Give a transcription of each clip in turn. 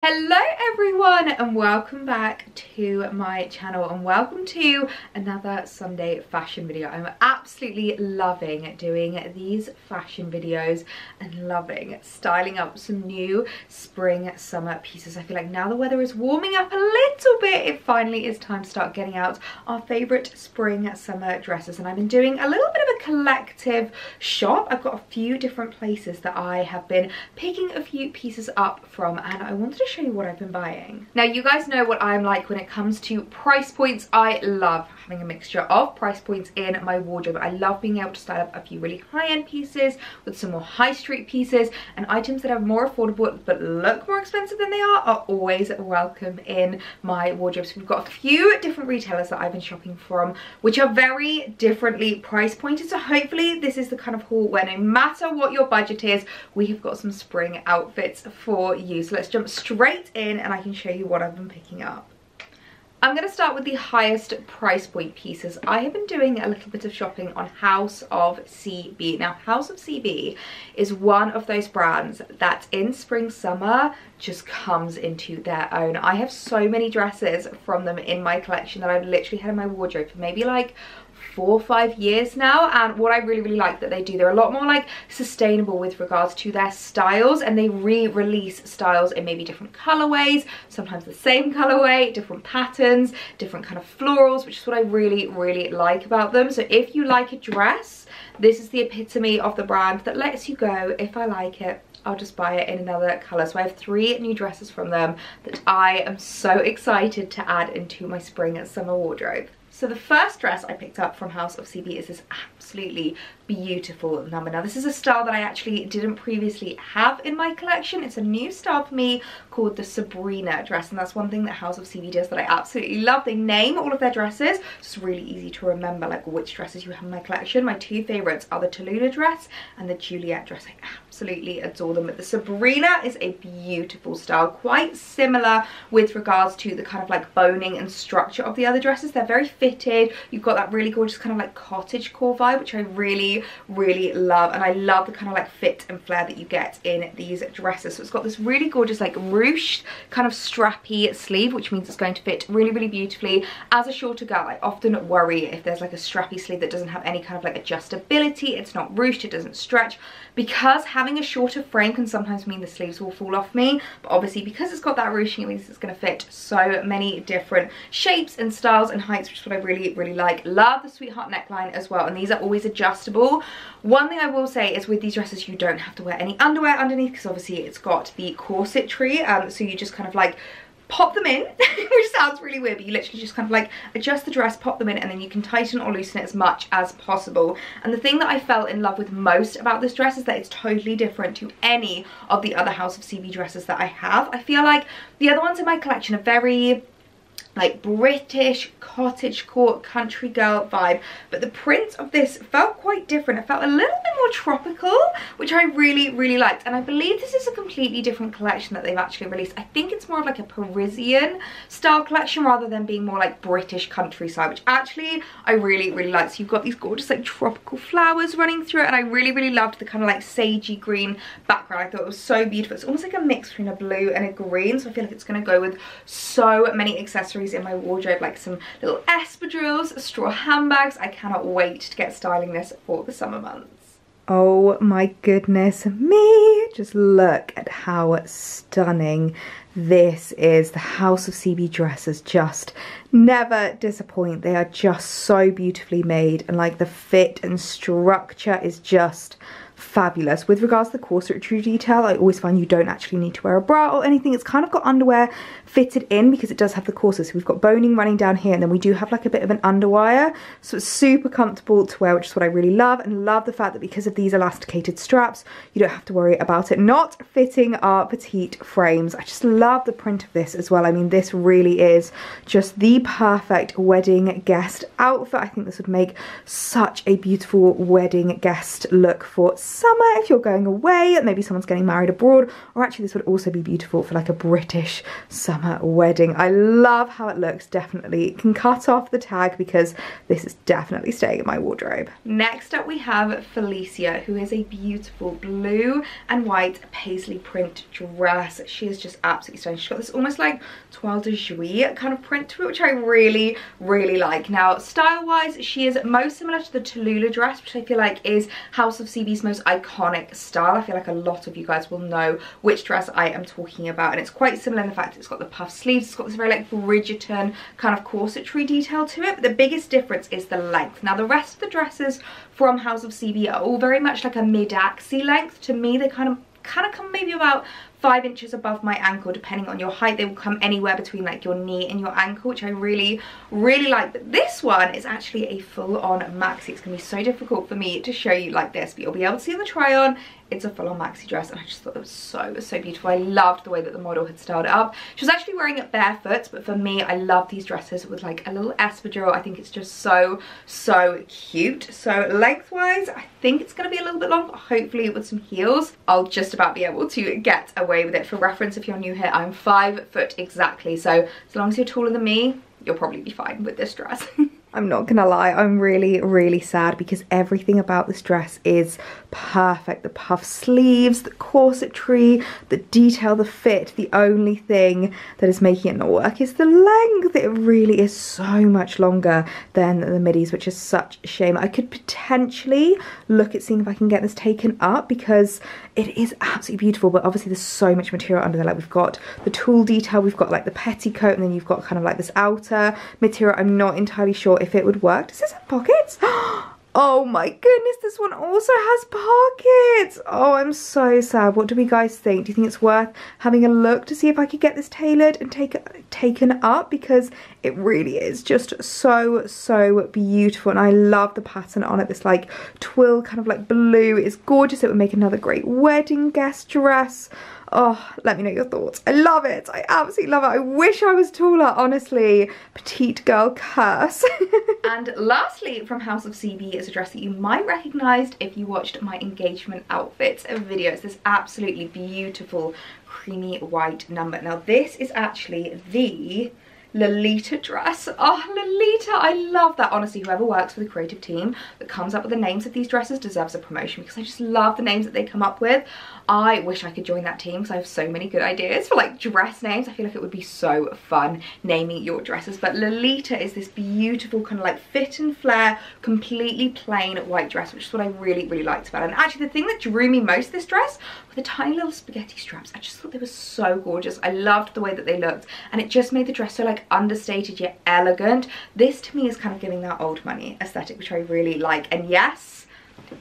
Hello everyone and welcome back to my channel and welcome to another Sunday fashion video. I'm absolutely loving doing these fashion videos and loving styling up some new spring summer pieces. I feel like now the weather is warming up a little bit, it finally is time to start getting out our favourite spring summer dresses, and I've been doing a little bit of a collective shop. I've got a few different places that I have been picking a few pieces up from, and I wanted to show you what I've been buying. Now you guys know what I'm like when it comes to price points. I love having a mixture of price points in my wardrobe. I love being able to style up a few really high-end pieces with some more high street pieces, and items that are more affordable but look more expensive than they are always welcome in my wardrobe. So we've got a few different retailers that I've been shopping from which are very differently price pointed, so hopefully this is the kind of haul where no matter what your budget is, we have got some spring outfits for you. So let's jump straight in and I can show you what I've been picking up. I'm going to start with the highest price point pieces. I have been doing a little bit of shopping on House of CB. Now House of CB is one of those brands that in spring summer just comes into their own. I have so many dresses from them in my collection that I've literally had in my wardrobe for maybe like 4 or 5 years now, and what I really like that they do, they're a lot more like sustainable with regards to their styles, and they re-release styles in maybe different colorways, sometimes the same colorway, different patterns, different kind of florals, which is what I really like about them. So if you like a dress, this is the epitome of the brand that lets you go, if I like it, I'll just buy it in another colour. So I have 3 new dresses from them that I am so excited to add into my spring and summer wardrobe. So the first dress I picked up from House of CB is this absolutely beautiful number. Now this is a style that I actually didn't previously have in my collection. It's a new style for me called the Sabrina Dress, and that's one thing that House of CB does that I absolutely love. They name all of their dresses, so it's really easy to remember like which dresses you have in my collection. My 2 favourites are the Lolita Dress and the Juliet Dress. I absolutely adore them, but the Sabrina is a beautiful style, quite similar with regards to the kind of like boning and structure of the other dresses. They're very fitted, you've got that really gorgeous kind of like cottagecore vibe, which I really love, and I love the kind of like fit and flare that you get in these dresses. So it's got this really gorgeous like ruched kind of strappy sleeve, which means it's going to fit really beautifully. As a shorter girl, I often worry if there's like a strappy sleeve that doesn't have any kind of like adjustability, it's not ruched, it doesn't stretch, because having a shorter frame can sometimes mean the sleeves will fall off me, but obviously because it's got that ruching, it means it's going to fit so many different shapes and styles and heights, which is what I really like. Love the sweetheart neckline as well, and these are always adjustable. One thing I will say is with these dresses you don't have to wear any underwear underneath, because obviously it's got the corsetry, so you just kind of like pop them in, which sounds really weird, but you literally just kind of like adjust the dress, pop them in, and then you can tighten or loosen it as much as possible. And the thing that I fell in love with most about this dress is that it's totally different to any of the other House of CB dresses that I have. I feel like the other ones in my collection are very like British cottagecore country girl vibe, but the print of this felt quite different. It felt a little bit more tropical, which I really liked, and I believe this is a completely different collection that they've actually released. I think it's more of like a Parisian style collection rather than being more like British countryside, which actually I really liked. So you've got these gorgeous like tropical flowers running through it, and I really loved the kind of like sagey green background. I thought it was so beautiful. It's almost like a mix between a blue and a green, so I feel like it's going to go with so many accessories in my wardrobe, like some little espadrilles, straw handbags. I cannot wait to get styling this for the summer months. Oh my goodness me, just look at how stunning this is. The House of CB dresses just never disappoint. They are just so beautifully made, and like the fit and structure is just fabulous. With regards to the corsetry detail, I always find you don't actually need to wear a bra or anything. It's kind of got underwear fitted in because it does have the corset. So we've got boning running down here, and then we do have like a bit of an underwire, so it's super comfortable to wear, which is what I really love. And love the fact that because of these elasticated straps, you don't have to worry about it not fitting our petite frames. I just love the print of this as well. I mean, this really is just the perfect wedding guest outfit. I think this would make such a beautiful wedding guest look for summer if you're going away, maybe someone's getting married abroad, or actually this would also be beautiful for like a British summer wedding. I love how it looks. Definitely can cut off the tag because this is definitely staying in my wardrobe. Next up we have Felicia, who is a beautiful blue and white paisley print dress. She is just absolutely stunning. She's got this almost like toile de joie kind of print to it, which I really like. Now style wise, she is most similar to the Lolita Dress, which I feel like is House of CB's most iconic style. I feel like a lot of you guys will know which dress I am talking about, and it's quite similar in the fact it's got the puff sleeves, it's got this very like Bridgerton kind of corsetry detail to it, but the biggest difference is the length. Now the rest of the dresses from House of CB are all very much like a mid-axi length. To me, they kind of come maybe about 5 inches above my ankle. Depending on your height, they will come anywhere between like your knee and your ankle, which I really like. But this one is actually a full-on maxi. It's gonna be so difficult for me to show you like this, but you'll be able to see on the try on. It's a full-on maxi dress, and I just thought it was so beautiful. I loved the way that the model had styled it up. She was actually wearing it barefoot, but for me, I love these dresses with like a little espadrille. I think it's just so cute. So lengthwise, I think it's gonna be a little bit long, hopefully with some heels. I'll just about be able to get away with it. For reference, if you're new here, I'm 5 foot exactly, so as long as you're taller than me, you'll probably be fine with this dress. I'm not gonna lie, I'm really sad because everything about this dress is perfect. The puff sleeves, the corsetry, the detail, the fit. The only thing that is making it not work is the length. It really is so much longer than the middies, which is such a shame. I could potentially look at seeing if I can get this taken up because it is absolutely beautiful, but obviously there's so much material under there. Like we've got the tulle detail, we've got like the petticoat, and then you've got kind of like this outer material. I'm not entirely sure if it would work. Does this have pockets? Oh my goodness, this one also has pockets. Oh, I'm so sad. What do we guys think? Do you think it's worth having a look to see if I could get this tailored and taken up? Because it really is just so beautiful, and I love the pattern on it. This like twill kind of like blue is gorgeous. It would make another great wedding guest dress. Oh, let me know your thoughts. I love it. I absolutely love it. I wish I was taller, honestly. Petite girl curse. And lastly, from House of CB is a dress that you might recognize if you watched my engagement outfits video. It's this absolutely beautiful creamy white number. Now this is actually the Lolita dress. Oh, Lolita, I love that. Honestly, whoever works for the creative team that comes up with the names of these dresses deserves a promotion because I just love the names that they come up with. I wish I could join that team because I have so many good ideas for like dress names. I feel like it would be so fun naming your dresses. But Lolita is this beautiful kind of like fit and flare, completely plain white dress, which is what I really liked about it. And actually the thing that drew me most to this dress were the tiny little spaghetti straps. I just thought they were so gorgeous. I loved the way that they looked, and it just made the dress so like understated yet elegant. This to me is kind of giving that old money aesthetic, which I really like. And yes,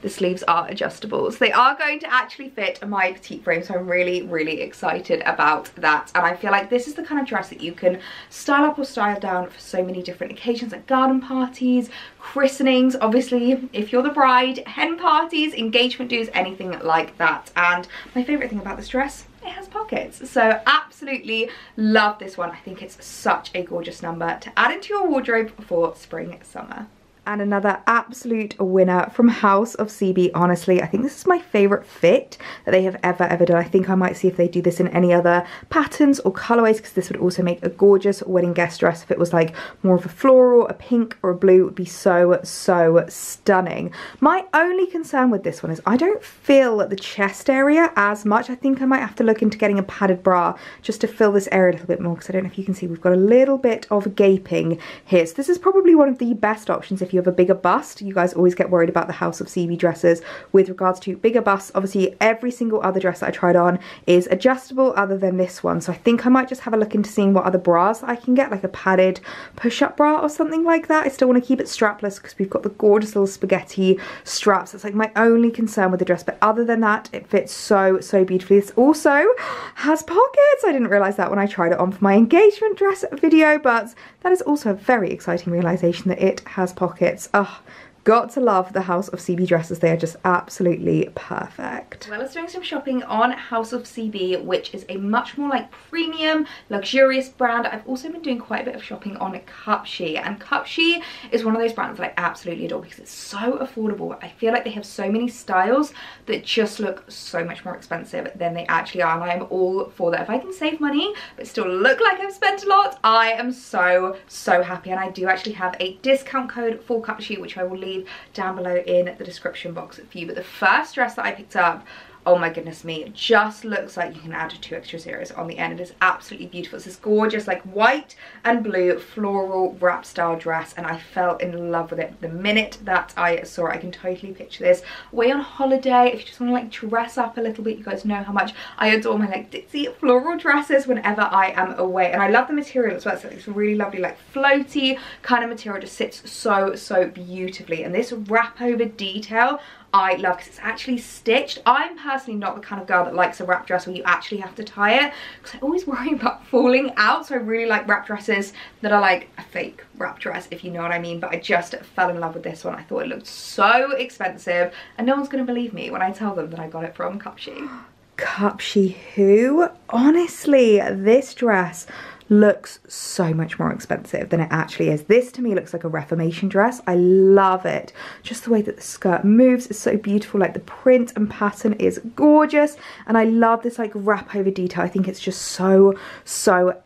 the sleeves are adjustable, so they are going to actually fit my petite frame, so I'm really excited about that. And I feel like this is the kind of dress that you can style up or style down for so many different occasions, like garden parties, christenings, obviously if you're the bride, hen parties, engagement dues, anything like that. And my favorite thing about this dress, it has pockets. So absolutely love this one. I think it's such a gorgeous number to add into your wardrobe for spring summer. And another absolute winner from House of CB. Honestly, I think this is my favorite fit that they have ever done. I think I might see if they do this in any other patterns or colorways, because this would also make a gorgeous wedding guest dress. If it was like more of a floral, a pink or a blue, it would be so stunning. My only concern with this one is I don't feel the chest area as much. I think I might have to look into getting a padded bra just to fill this area a little bit more, because I don't know if you can see we've got a little bit of gaping here. So this is probably one of the best options if you have a bigger bust. You guys always get worried about the House of CB dresses with regards to bigger busts. Obviously every single other dress that I tried on is adjustable other than this one, so I think I might just have a look into seeing what other bras I can get, like a padded push-up bra or something like that. I still want to keep it strapless because we've got the gorgeous little spaghetti straps. That's like my only concern with the dress, but other than that it fits so beautifully. This also has pockets. I didn't realize that when I tried it on for my engagement dress video, but that is also a very exciting realization that it has pockets. Oh, Got to love the House of CB dresses. They are just absolutely perfect. Well, let's doing some shopping on House of CB, which is a much more like premium, luxurious brand. I've also been doing quite a bit of shopping on Cupshe, and Cupshe is one of those brands that I absolutely adore because it's so affordable. I feel like they have so many styles that just look so much more expensive than they actually are, and I am all for that. If I can save money but still look like I've spent a lot, I am so happy. And I do actually have a discount code for Cupshe, which I will leave down below in the description box for you. But the first dress that I picked up, oh my goodness me, it just looks like you can add 2 extra zeros on the end. It is absolutely beautiful. It's this gorgeous like white and blue floral wrap style dress, and I fell in love with it the minute that I saw it. I can totally picture this away on holiday. If you just want to like dress up a little bit, you guys know how much I adore my like ditzy floral dresses whenever I am away. And I love the material as well. So it's really lovely like floaty kind of material, just sits so beautifully. And this wrap over detail I love because it's actually stitched. I'm personally not the kind of girl that likes a wrap dress where you actually have to tie it, because I always worry about falling out. So I really like wrap dresses that are like a fake wrap dress, if you know what I mean. But I just fell in love with this one. I thought it looked so expensive, and no one's going to believe me when I tell them that I got it from Cupshe. Cupshe who? Honestly, this dress looks so much more expensive than it actually is. This to me looks like a Reformation dress. I love it. Just the way that the skirt moves is so beautiful. Like the print and pattern is gorgeous, and I love this like wrap over detail. I think it's just so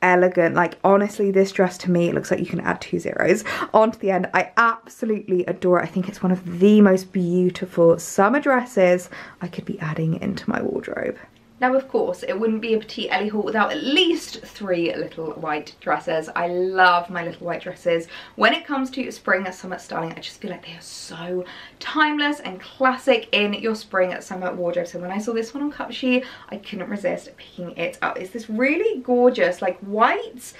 elegant. Like honestly, this dress to me, it looks like you can add 2 zeros onto the end. I absolutely adore it. I think it's one of the most beautiful summer dresses I could be adding into my wardrobe. Now, of course, it wouldn't be a PetiteElliee haul without at least 3 little white dresses. I love my little white dresses. When it comes to spring and summer styling, I just feel like they are so timeless and classic in your spring and summer wardrobe. So when I saw this one on Cupshe, I couldn't resist picking it up. It's this really gorgeous, like white,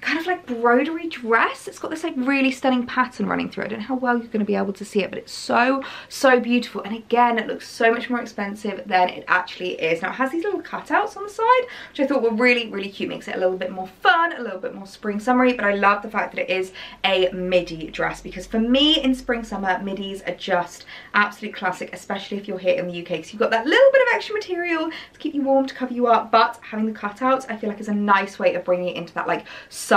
kind of like broderie dress. It's got this like really stunning pattern running through it. I don't know how well you're going to be able to see it, but it's so beautiful. And again, it looks so much more expensive than it actually is. Now it has these little cutouts on the side, which I thought were really cute. Makes it a little bit more fun, a little bit more spring summery. But I love the fact that it is a midi dress, because for me in spring summer, midis are just absolute classic, especially if you're here in the UK, because you've got that little bit of extra material to keep you warm, to cover you up, but having the cutouts I feel like is a nice way of bringing it into that like summer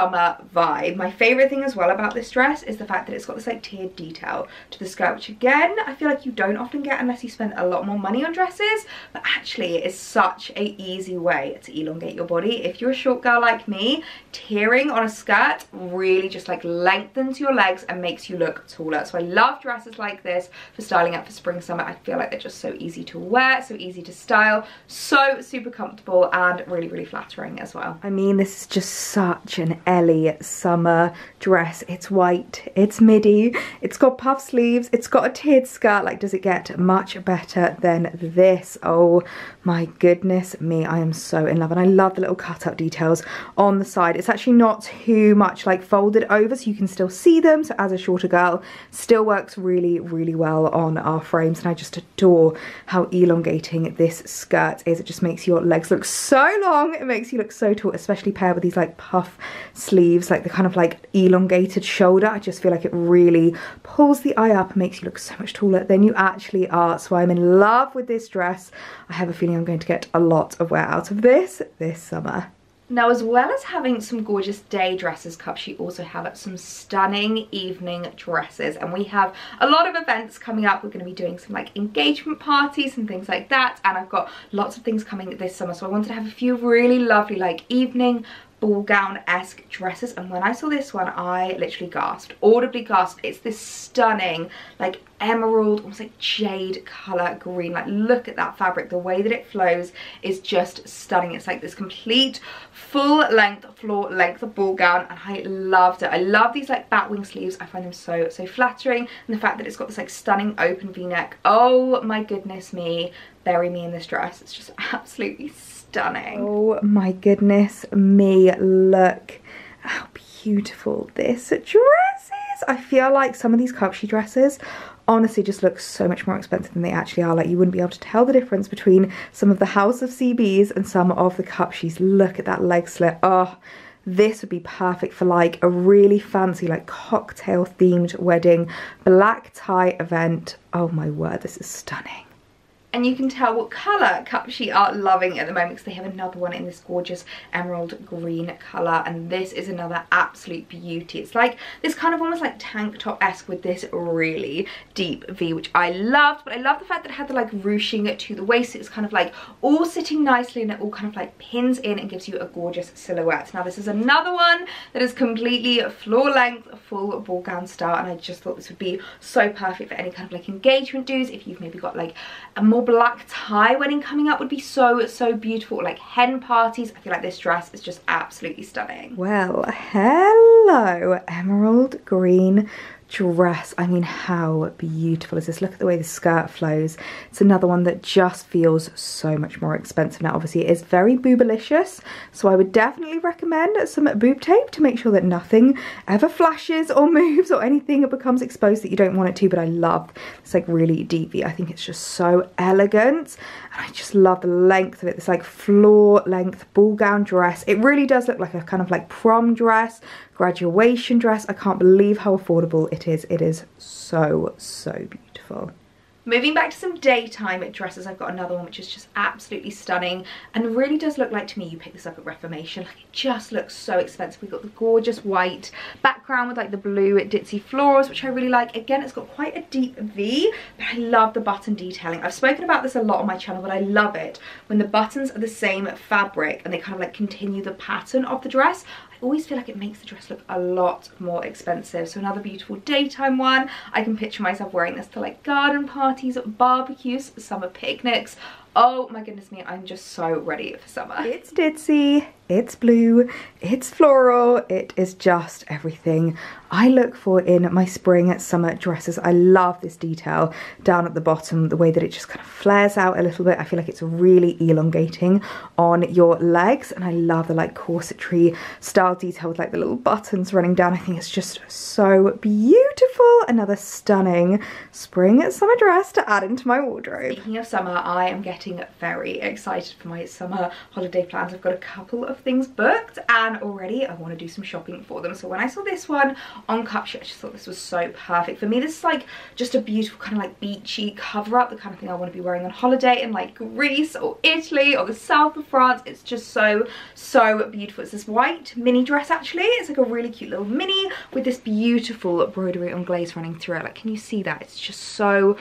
vibe. My favorite thing as well about this dress is the fact that it's got this like tiered detail to the skirt, which again I feel like you don't often get unless you spend a lot more money on dresses, but actually it is such a easy way to elongate your body. If you're a short girl like me, tiering on a skirt really just like lengthens your legs and makes you look taller. So I love dresses like this for styling up for spring summer. I feel like they're just so easy to wear, so easy to style, so super comfortable, and really flattering as well. I mean, this is just such an Ellie summer dress. It's white, it's midi, it's got puff sleeves, it's got a tiered skirt. Like, does it get much better than this? Oh my goodness me, I am so in love. And I love the little cutout details on the side. It's actually not too much like folded over, so you can still see them. So as a shorter girl, still works really well on our frames. And I just adore how elongating this skirt is. It just makes your legs look so long. It makes you look so tall, especially paired with these like puff sleeves, like the kind of like elongated shoulder. I just feel like it really pulls the eye up and makes you look so much taller than you actually are. So I'm in love with this dress. I have a feeling I'm going to get a lot of wear out of this summer. Now, as well as having some gorgeous day dresses, Cupshe also have some stunning evening dresses, and we have a lot of events coming up. We're going to be doing some like engagement parties and things like that, and I've got lots of things coming this summer, so I wanted to have a few really lovely like evening ball gown-esque dresses. And when I saw this one, I literally gasped, audibly gasped. It's this stunning like emerald, almost like jade color green. Like, look at that fabric. The way that it flows is just stunning. It's like this complete full length, floor length ball gown, and I loved it. I love these like batwing sleeves. I find them so flattering, and the fact that it's got this like stunning open v-neck. Oh my goodness me, bury me in this dress. It's just absolutely stunning. Oh my goodness me, look how beautiful this dress is. I feel like some of these Cupshe dresses honestly just look so much more expensive than they actually are. Like, you wouldn't be able to tell the difference between some of the House of CBs and some of the Cupshes. Look at that leg slit. Oh, this would be perfect for like a really fancy like cocktail themed wedding, black tie event. Oh my word, this is stunning. And you can tell what colour Cupshe are loving at the moment because they have another one in this gorgeous emerald green colour, and this is another absolute beauty. It's like this kind of almost like tank top-esque with this really deep V, which I loved, but I love the fact that it had the like ruching to the waist. It's kind of like all sitting nicely and it all kind of like pins in and gives you a gorgeous silhouette. Now this is another one that is completely floor length, full ball gown style, and I just thought this would be so perfect for any kind of like engagement do's. If you've maybe got like a more black tie wedding coming up, would be so beautiful, or like hen parties. I feel like this dress is just absolutely stunning. Well, hello, emerald green dress. I mean, how beautiful is this? Look at the way the skirt flows. It's another one that just feels so much more expensive. Now obviously it is very boobalicious, so I would definitely recommend some boob tape to make sure that nothing ever flashes or moves or anything becomes exposed that you don't want it to. But I love this like really deep V. I think it's just so elegant, and I just love the length of it. This like floor length ball gown dress. It really does look like a kind of like prom dress, graduation dress. I can't believe how affordable it is. It is so beautiful. Moving back to some daytime dresses, I've got another one which is just absolutely stunning and really does look like, to me, you picked this up at Reformation. Like, it just looks so expensive. We've got the gorgeous white background with like the blue ditzy florals, which I really like. Again, it's got quite a deep V, but I love the button detailing. I've spoken about this a lot on my channel, but I love it when the buttons are the same fabric and they kind of like continue the pattern of the dress. I always feel like it makes the dress look a lot more expensive. So another beautiful daytime one. I can picture myself wearing this to like garden parties, barbecues, summer picnics. Oh my goodness me, I'm just so ready for summer. It's ditzy, it's blue, it's floral, it is just everything I look for in my spring summer dresses. I love this detail down at the bottom, the way that it just kind of flares out a little bit. I feel like it's really elongating on your legs, and I love the like corsetry style detail with like the little buttons running down. I think it's just so beautiful. Another stunning spring summer dress to add into my wardrobe. Speaking of summer, I am getting very excited for my summer holiday plans. I've got a couple of things booked and already I want to do some shopping for them. So when I saw this one on Cupshe, I just thought this was so perfect for me. This is like just a beautiful kind of like beachy cover up, the kind of thing I want to be wearing on holiday in like Greece or Italy or the south of France. It's just so beautiful. It's this white mini dress actually. It's like a really cute little mini with this beautiful broderie and glaze running through it. Like, can you see that? It's just so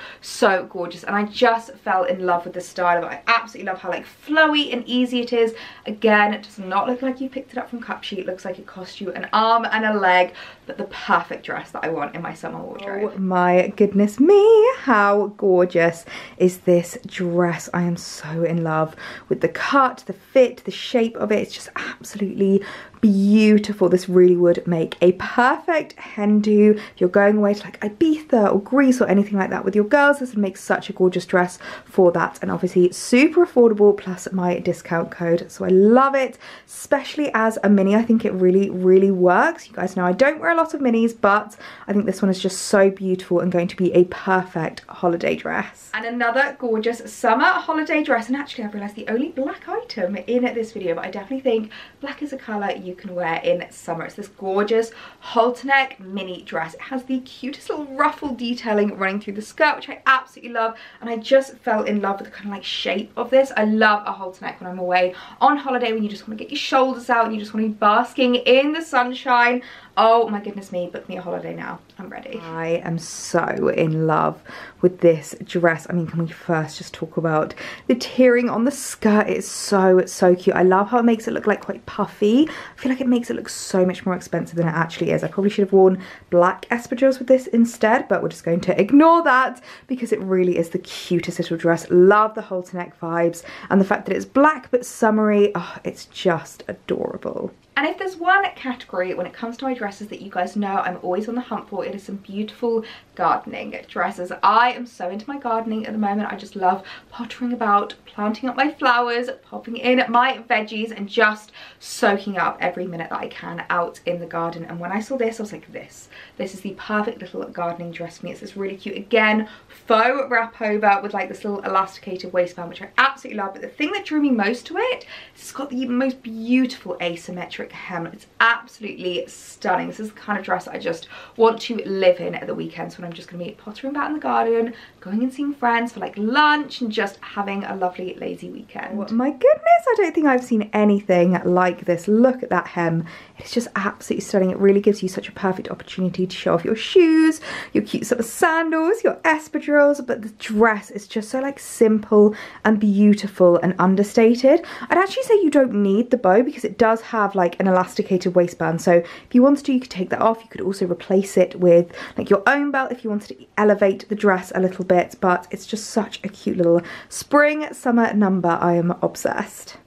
gorgeous, and I just fell in love with the style of it. I absolutely love how like flowy and easy it is. Again, it does not look like you picked it up from Cupshe. It looks like it cost you an arm and a leg, but the perfect dress that I want in my summer wardrobe. Oh my goodness me, how gorgeous is this dress? I am so in love with the cut, the fit, the shape of it. It's just absolutely beautiful. This really would make a perfect hen do if you're going away to like Ibiza or Greece or anything like that with your girls. This would make such a gorgeous dress for that, and obviously super affordable plus my discount code, so I love it, especially as a mini. I think it really works. You guys know I don't wear a lot of minis, but I think this one is just so beautiful and going to be a perfect holiday dress. And another gorgeous summer holiday dress, and actually I've realised the only black item in this video, but I definitely think black is a colour you can wear in summer. It's this gorgeous halter neck mini dress. It has the cutest little ruffle detailing running through the skirt, which I absolutely love, and I just fell in love with the kind of like shape of this. I love a halter neck when I'm away on holiday, when you just want to get your shoulders out and you just want to be basking in the sunshine. Oh my goodness me, book me a holiday now. I'm ready. I am so in love with this dress. I mean, can we first just talk about the tiering on the skirt? It is so cute. I love how it makes it look like quite puffy. I feel like it makes it look so much more expensive than it actually is. I probably should have worn black espadrilles with this instead, but we're just going to ignore that because it really is the cutest little dress. Love the halter neck vibes and the fact that it's black but summery. Oh, it's just adorable. And if there's one category when it comes to my dresses that you guys know I'm always on the hunt for, it is some beautiful gardening dresses. I am so into my gardening at the moment. I just love pottering about, planting up my flowers, popping in my veggies, and just soaking up every minute that I can out in the garden. And when I saw this, I was like, this is the perfect little gardening dress for me. It's this really cute, again, faux wrap over with like this little elasticated waistband, which I absolutely love. But the thing that drew me most to it is it's got the most beautiful asymmetric fabric hem. It's absolutely stunning. This is the kind of dress I just want to live in at the weekends when I'm just going to be pottering about in the garden, going and seeing friends for like lunch and just having a lovely lazy weekend. Oh my goodness, I don't think I've seen anything like this. Look at that hem. It's just absolutely stunning. It really gives you such a perfect opportunity to show off your shoes, your cute sort of sandals, your espadrilles, but the dress is just so like simple and beautiful and understated. I'd actually say you don't need the bow because it does have like an elasticated waistband, so if you wanted to you could take that off. You could also replace it with like your own belt if you wanted to elevate the dress a little bit, but it's just such a cute little spring summer number. I am obsessed.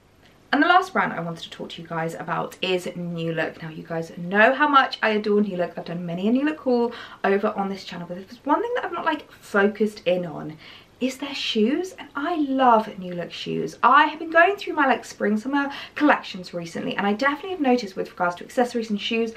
And the last brand I wanted to talk to you guys about is New Look. Now, you guys know how much I adore New Look. I've done many a New Look haul over on this channel, but if there's one thing that I've not like focused in on is their shoes, and I love New Look shoes. I have been going through my like spring summer collections recently, and I definitely have noticed with regards to accessories and shoes,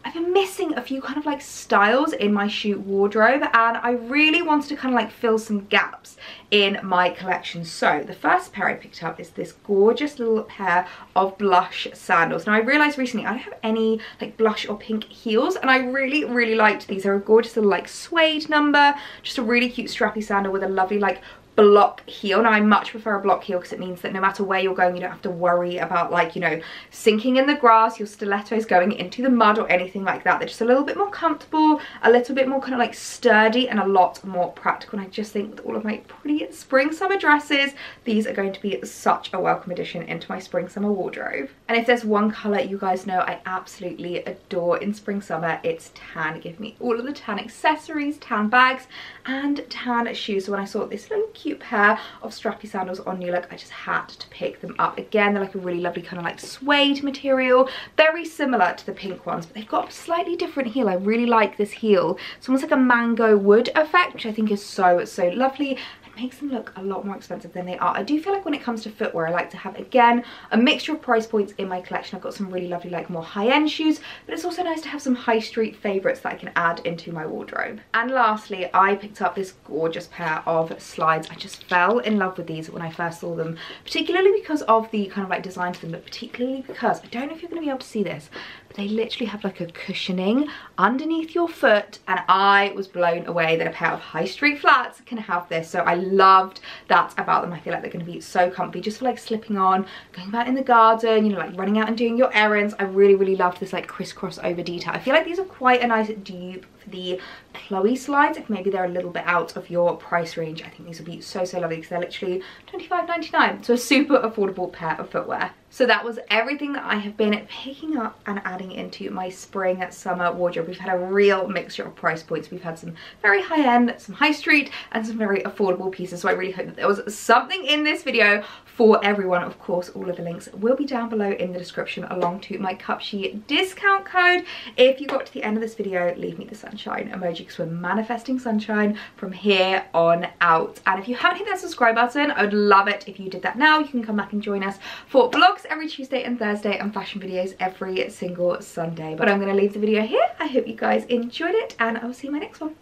I've been missing a few kind of like styles in my shoe wardrobe, and I really wanted to kind of like fill some gaps in my collection. So the first pair I picked up is this gorgeous little pair of blush sandals. Now, I realized recently I don't have any like blush or pink heels, and I really liked these. They're a gorgeous little like suede number, just a really cute strappy sandal with a lovely like block heel. Now, I much prefer a block heel because it means that no matter where you're going, you don't have to worry about like, you know, sinking in the grass, your stilettos going into the mud or anything like that. They're just a little bit more comfortable, a little bit more kind of like sturdy, and a lot more practical. And I just think with all of my pretty spring summer dresses, these are going to be such a welcome addition into my spring summer wardrobe. And if there's one color you guys know I absolutely adore in spring summer, it's tan. Give me all of the tan accessories, tan bags, and tan shoes. So when I saw this little cute pair of strappy sandals on New Look, I just had to pick them up. Again, they're like a really lovely kind of like suede material, very similar to the pink ones, but they've got a slightly different heel. I really like this heel. It's almost like a mango wood effect, which I think is so lovely. Makes them look a lot more expensive than they are. I do feel like when it comes to footwear, I like to have, again, a mixture of price points in my collection. I've got some really lovely, like more high-end shoes, but it's also nice to have some high street favorites that I can add into my wardrobe. And lastly, I picked up this gorgeous pair of slides. I just fell in love with these when I first saw them, particularly because of the kind of like design to them, but particularly because, I don't know if you're going to be able to see this, but they literally have like a cushioning underneath your foot, and I was blown away that a pair of high street flats can have this. So I loved that about them. I feel like they're going to be so comfy just for like slipping on, going about in the garden, you know, like running out and doing your errands. I really loved this like crisscross over detail. I feel like these are quite a nice dupe for the Chloe slides. If maybe they're a little bit out of your price range, I think these would be so lovely because they're literally $25.99, so a super affordable pair of footwear. So that was everything that I have been picking up and adding into my spring summer wardrobe. We've had a real mixture of price points. We've had some very high-end, some high street, and some very affordable pieces. So I really hope that there was something in this video for everyone. Of course, all of the links will be down below in the description, along to my Cupshe discount code. If you got to the end of this video, leave me the sunshine emoji because we're manifesting sunshine from here on out. And if you haven't hit that subscribe button, I would love it if you did that now. You can come back and join us for vlogs every Tuesday and Thursday and fashion videos every single Sunday. But I'm going to leave the video here. I hope you guys enjoyed it, and I will see you in my next one.